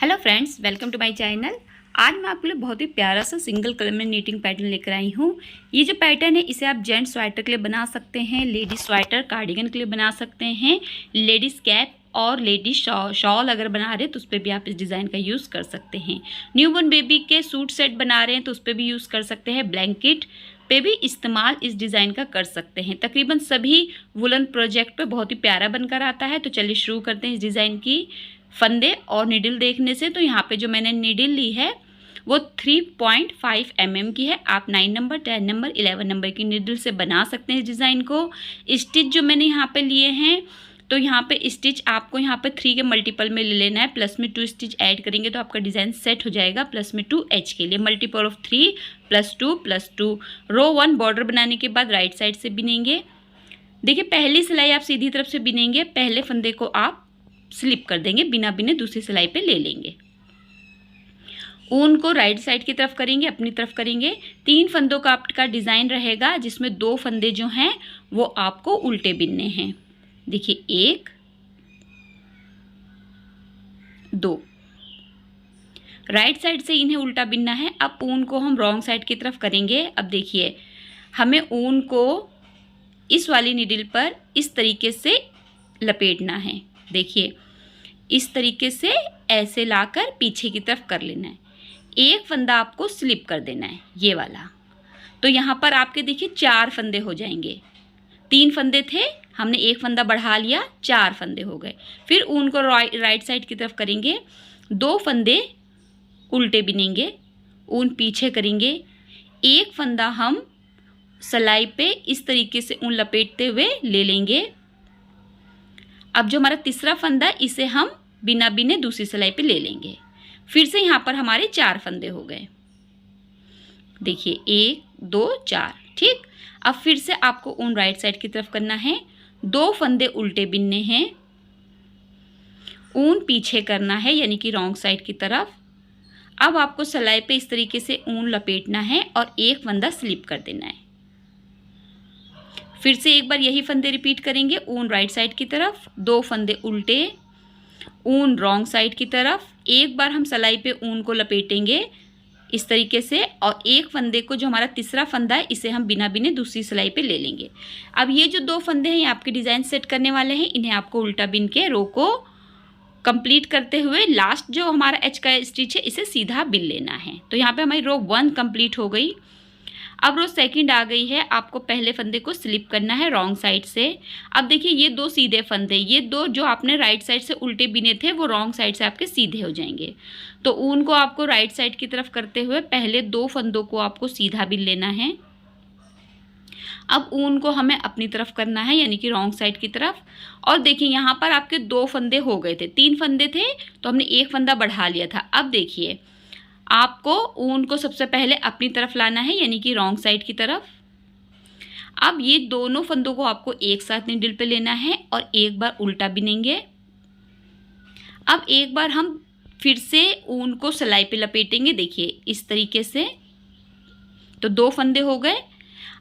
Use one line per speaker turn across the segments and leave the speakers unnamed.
Hello friends, welcome to my channel. आज मैं आपके लिए बहुत ही प्यारा सा सिंगल कलर में नीटिंग पैटर्न लेकर आई हूँ। ये जो पैटर्न है इसे आप जेंट्स स्वेटर के लिए बना सकते हैं, लेडीज स्वेटर कार्डिगन के लिए बना सकते हैं, लेडीज कैप और लेडीज शॉल अगर बना रहे हैं तो उस पर भी आप इस डिज़ाइन का यूज़ कर सकते हैं। न्यूबॉर्न बेबी के सूट सेट बना रहे हैं तो उस पर भी यूज़ कर सकते हैं, ब्लैंकेट पे भी इस्तेमाल इस डिज़ाइन का कर सकते हैं। तकरीबन सभी वुलन प्रोजेक्ट पे बहुत ही प्यारा बनकर आता है। तो चलिए शुरू करते हैं इस डिज़ाइन की फंदे और निडल देखने से। तो यहाँ पे जो मैंने निडल ली है वो 3.5 mm की है। आप 9 नंबर, 10 नंबर, 11 नंबर की निडल से बना सकते हैं इस डिज़ाइन को। स्टिच जो मैंने यहाँ पे लिए हैं तो यहाँ पे स्टिच आपको यहाँ पे 3 के मल्टीपल में ले लेना है, प्लस में 2 स्टिच ऐड करेंगे तो आपका डिज़ाइन सेट हो जाएगा। प्लस में 2 एच के लिए मल्टीपल ऑफ 3 +2 रो 1 बॉर्डर बनाने के बाद राइट साइड से बिनेंगे। देखिए पहली सिलाई आप सीधी तरफ से बिनेंगे, पहले फंदे को आप स्लिप कर देंगे, बिना बिने दूसरी सिलाई पे ले लेंगे। ऊन को राइट साइड की तरफ करेंगे, अपनी तरफ करेंगे। 3 फंदों का आपका डिज़ाइन रहेगा जिसमें 2 फंदे जो हैं वो आपको उल्टे बिनने हैं। देखिए 1 2 राइट साइड से इन्हें उल्टा बिनना है। अब ऊन को हम रॉन्ग साइड की तरफ करेंगे। अब देखिए हमें ऊन को इस वाली नीडल पर इस तरीके से लपेटना है। देखिए इस तरीके से ऐसे लाकर पीछे की तरफ कर लेना है। एक फंदा आपको स्लिप कर देना है, ये वाला। तो यहाँ पर आपके देखिए 4 फंदे हो जाएंगे। 3 फंदे थे, हमने एक फंदा बढ़ा लिया, 4 फंदे हो गए। फिर ऊन को राइट साइड की तरफ करेंगे, 2 फंदे उल्टे बिनेंगे, ऊन पीछे करेंगे, एक फंदा हम सिलाई पे इस तरीके से ऊन लपेटते हुए ले लेंगे। अब जो हमारा तीसरा फंदा इसे हम बिना बिने दूसरी सिलाई पे ले लेंगे। फिर से यहाँ पर हमारे 4 फंदे हो गए। देखिए 1 2 4, ठीक। अब फिर से आपको ऊन राइट साइड की तरफ करना है, 2 फंदे उल्टे बिनने हैं, ऊन पीछे करना है यानी कि रॉन्ग साइड की तरफ। अब आपको सिलाई पे इस तरीके से ऊन लपेटना है और एक फंदा स्लिप कर देना है। फिर से एक बार यही फंदे रिपीट करेंगे, ऊन राइट साइड की तरफ, 2 फंदे उल्टे, ऊन रॉन्ग साइड की तरफ। एक बार हम सिलाई पे ऊन को लपेटेंगे इस तरीके से और एक फंदे को जो हमारा तीसरा फंदा है इसे हम बिना बिने दूसरी सिलाई पे ले लेंगे। अब ये जो 2 फंदे हैं ये आपके डिज़ाइन सेट करने वाले हैं, इन्हें आपको उल्टा बिन के रो को कंप्लीट करते हुए लास्ट जो हमारा एच का स्टिच है इसे सीधा बिन लेना है। तो यहाँ पे हमारी रो 1 कंप्लीट हो गई। अब रो सेकंड आ गई है, आपको पहले फंदे को स्लिप करना है रॉन्ग साइड से। अब देखिए ये 2 सीधे फंदे, ये 2 जो आपने राइट साइड से उल्टे बिने थे वो रॉन्ग साइड से आपके सीधे हो जाएंगे। तो ऊन को आपको राइट साइड की तरफ करते हुए पहले 2 फंदों को आपको सीधा बिन लेना है। अब ऊन को हमें अपनी तरफ करना है यानी कि रॉन्ग साइड की तरफ। और देखिए यहाँ पर आपके 2 फंदे हो गए थे, 3 फंदे थे तो हमने एक फंदा बढ़ा लिया था। अब देखिए आपको ऊन को सबसे पहले अपनी तरफ लाना है यानी कि रॉन्ग साइड की तरफ। अब ये दोनों फंदों को आपको एक साथ नीडल पे लेना है और एक बार उल्टा बिनेंगे। अब एक बार हम फिर से ऊन को सिलाई पे लपेटेंगे, देखिए इस तरीके से। तो 2 फंदे हो गए।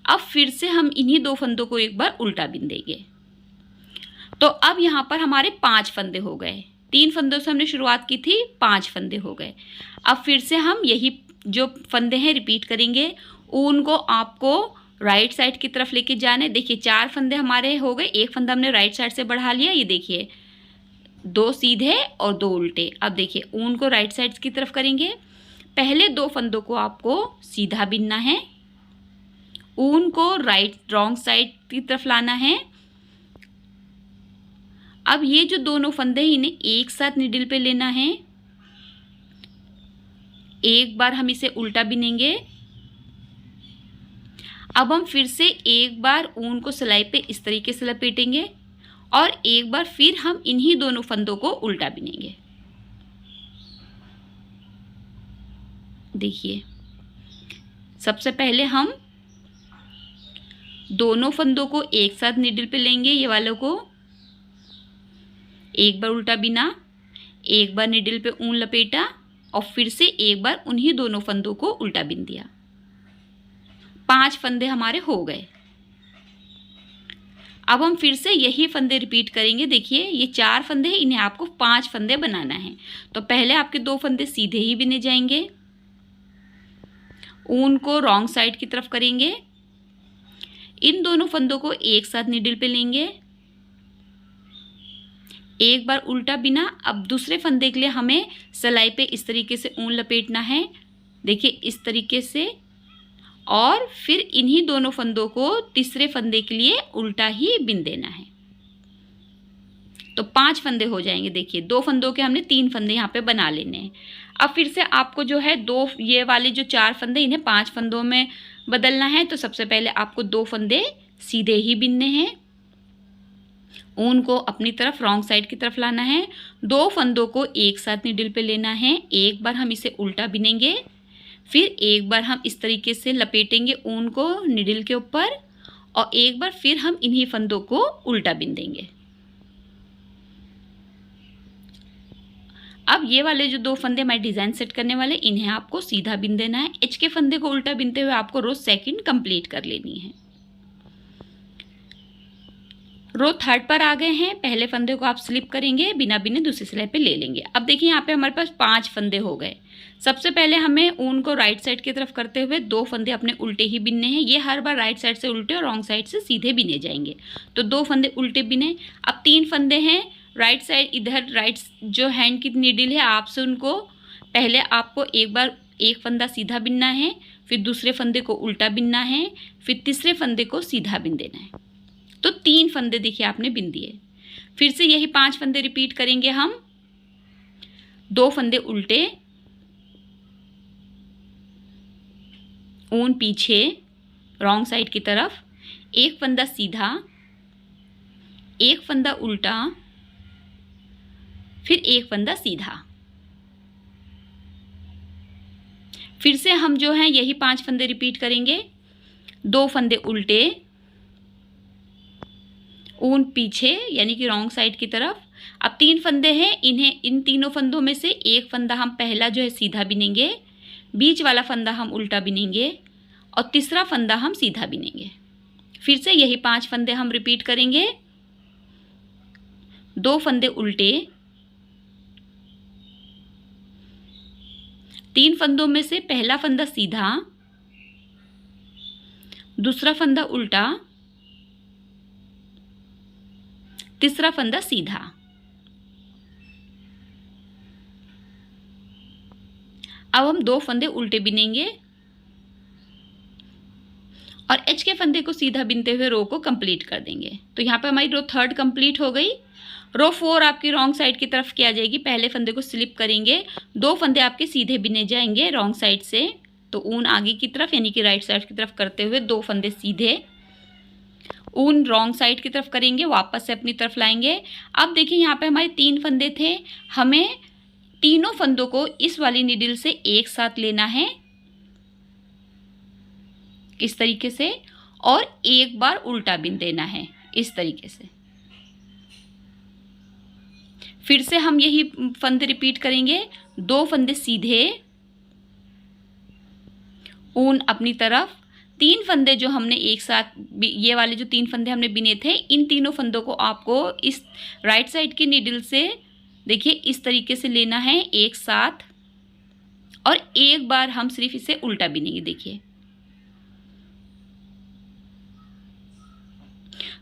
अब फिर से हम इन्हीं 2 फंदों को एक बार उल्टा बिन देंगे। तो अब यहाँ पर हमारे 5 फंदे हो गए। 3 फंदों से हमने शुरुआत की थी, 5 फंदे हो गए। अब फिर से हम यही जो फंदे हैं रिपीट करेंगे। ऊन को आपको राइट साइड की तरफ लेके जाने। देखिए 4 फंदे हमारे हो गए, एक फंदा हमने राइट साइड से बढ़ा लिया। ये देखिए 2 सीधे और 2 उल्टे। अब देखिए ऊन को राइट साइड की तरफ करेंगे, पहले 2 फंदों को आपको सीधा बिनना है, ऊन को रॉन्ग साइड की तरफ लाना है। अब ये जो दोनों फंदे हैं इन्हें एक साथ नीडल पे लेना है। एक बार हम इसे उल्टा बिनेंगे। अब हम फिर से एक बार ऊन को सिलाई पे इस तरीके से लपेटेंगे और एक बार फिर हम इन्हीं दोनों फंदों को उल्टा बिनेंगे। देखिए सबसे पहले हम दोनों फंदों को एक साथ नीडल पे लेंगे, ये वालों को एक बार उल्टा बिना, एक बार नीडल पे ऊन लपेटा और फिर से एक बार उन्हीं दोनों फंदों को उल्टा बिन दिया। 5 फंदे हमारे हो गए। अब हम फिर से यही फंदे रिपीट करेंगे। देखिए ये 4 फंदे हैं, इन्हें आपको 5 फंदे बनाना है। तो पहले आपके 2 फंदे सीधे ही बिने जाएंगे, ऊन को रॉन्ग साइड की तरफ करेंगे, इन दोनों फंदों को एक साथ नीडल पे लेंगे, एक बार उल्टा बिना। अब दूसरे फंदे के लिए हमें सिलाई पे इस तरीके से ऊन लपेटना है, देखिए इस तरीके से, और फिर इन्हीं दोनों फंदों को तीसरे फंदे के लिए उल्टा ही बिन देना है। तो 5 फंदे हो जाएंगे। देखिए 2 फंदों के हमने 3 फंदे यहाँ पे बना लेने हैं। अब फिर से आपको जो है ये वाले जो 4 फंदे इन्हें 5 फंदों में बदलना है। तो सबसे पहले आपको 2 फंदे सीधे ही बिनने हैं, ऊन को अपनी तरफ रॉन्ग साइड की तरफ लाना है, 2 फंदों को एक साथ नीडल पे लेना है, एक बार हम इसे उल्टा बिनेंगे, फिर एक बार हम इस तरीके से लपेटेंगे ऊन को नीडल के ऊपर, और एक बार फिर हम इन्हीं फंदों को उल्टा बिन देंगे। अब ये वाले जो 2 फंदे हमारे डिज़ाइन सेट करने वाले, इन्हें आपको सीधा बिन देना है। एच के फंदे को उल्टा बिनते हुए आपको रो सेकंड कंप्लीट कर लेनी है। रो थर्ड पर आ गए हैं। पहले फंदे को आप स्लिप करेंगे, बिना बिने दूसरी सिलाई पे ले लेंगे। अब देखिए यहाँ पे हमारे पास 5 फंदे हो गए। सबसे पहले हमें ऊन को राइट साइड की तरफ करते हुए 2 फंदे अपने उल्टे ही बिनने हैं। ये हर बार राइट साइड से उल्टे और रॉन्ग साइड से सीधे बिने जाएंगे। तो 2 फंदे उल्टे बिने। अब 3 फंदे हैं राइट साइड, इधर राइट जो हैंड की नीडल है आपसे उनको पहले आपको एक बार एक फंदा सीधा बिनना है, फिर दूसरे फंदे को उल्टा बिनना है, फिर तीसरे फंदे को सीधा बिन देना है। तो 3 फंदे देखिए आपने बिन दिए। फिर से यही 5 फंदे रिपीट करेंगे हम। 2 फंदे उल्टे, ऊन पीछे रॉन्ग साइड की तरफ, एक फंदा सीधा, एक फंदा उल्टा, फिर एक फंदा सीधा। फिर से हम जो है यही 5 फंदे रिपीट करेंगे। 2 फंदे उल्टे, ऊन पीछे यानी कि रॉन्ग साइड की तरफ। अब 3 फंदे हैं, इन तीनों फंदों में से एक फंदा हम पहला जो है सीधा बिनेंगे, बीच वाला फंदा हम उल्टा बिनेंगे, और तीसरा फंदा हम सीधा बिनेंगे। फिर से यही 5 फंदे हम रिपीट करेंगे। 2 फंदे उल्टे, 3 फंदों में से पहला फंदा सीधा, दूसरा फंदा उल्टा, तीसरा फंदा सीधा। अब हम 2 फंदे उल्टे बिनेंगे और एच के फंदे को सीधा बिनते हुए रो को कंप्लीट कर देंगे। तो यहाँ पे हमारी रो थर्ड कंप्लीट हो गई। रो 4 आपकी रॉन्ग साइड की तरफ किया जाएगी। पहले फंदे को स्लिप करेंगे, 2 फंदे आपके सीधे बिने जाएंगे रॉन्ग साइड से, तो ऊन आगे की तरफ यानी कि राइट साइड की तरफ करते हुए 2 फंदे सीधे, ऊन रॉन्ग साइड की तरफ करेंगे, वापस से अपनी तरफ लाएंगे। अब देखिए यहाँ पे हमारे 3 फंदे थे, हमें तीनों फंदों को इस वाली नीडल से एक साथ लेना है इस तरीके से, और एक बार उल्टा बिन देना है इस तरीके से। फिर से हम यही फंदे रिपीट करेंगे। 2 फंदे सीधे, ऊन अपनी तरफ, 3 फंदे जो हमने एक साथ, ये वाले जो 3 फंदे हमने बिने थे, इन तीनों फंदों को आपको इस राइट साइड की नीडल से देखिए इस तरीके से लेना है एक साथ, और एक बार हम सिर्फ इसे उल्टा बिनेंगे। देखिए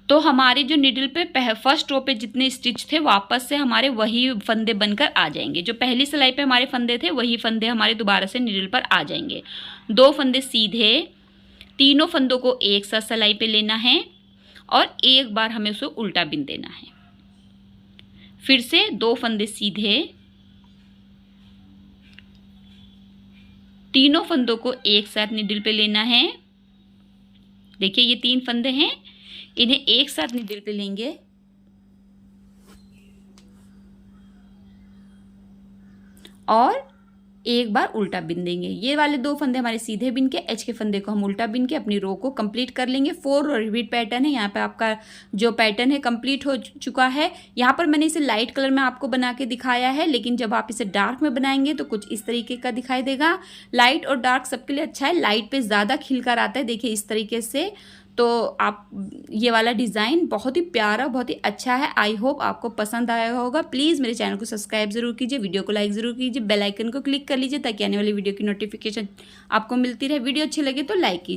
तो हमारे जो निडल पे फर्स्ट रो पे जितने स्टिच थे वापस से हमारे वही फंदे बनकर आ जाएंगे। जो पहली सिलाई पे हमारे फंदे थे वही फंदे हमारे दोबारा से निडल पर आ जाएंगे। 2 फंदे सीधे, तीनों फंदों को एक साथ सिलाई पे लेना है और एक बार हमें उसे उल्टा बिन देना है। फिर से 2 फंदे सीधे, तीनों फंदों को एक साथ निडल पे लेना है। देखिए ये 3 फंदे हैं, इन्हें एक साथ निडल पे लेंगे और एक बार उल्टा बिन देंगे। ये वाले 2 फंदे हमारे सीधे बिन के, एच के फंदे को हम उल्टा बिन के अपनी रो को कंप्लीट कर लेंगे। 4 रिपीट पैटर्न है। यहाँ पे आपका जो पैटर्न है कंप्लीट हो चुका है। यहाँ पर मैंने इसे लाइट कलर में आपको बना के दिखाया है, लेकिन जब आप इसे डार्क में बनाएंगे तो कुछ इस तरीके का दिखाई देगा। लाइट और डार्क सबके लिए अच्छा है, लाइट पे ज़्यादा खिलकर आता है। देखिए इस तरीके से, तो आप ये वाला डिज़ाइन बहुत ही प्यारा, बहुत ही अच्छा है। आई होप आपको पसंद आया होगा। प्लीज़ मेरे चैनल को सब्सक्राइब ज़रूर कीजिए, वीडियो को लाइक ज़रूर कीजिए, बेल आइकन को क्लिक कर लीजिए ताकि आने वाली वीडियो की नोटिफिकेशन आपको मिलती रहे। वीडियो अच्छी लगे तो लाइक कीजिए।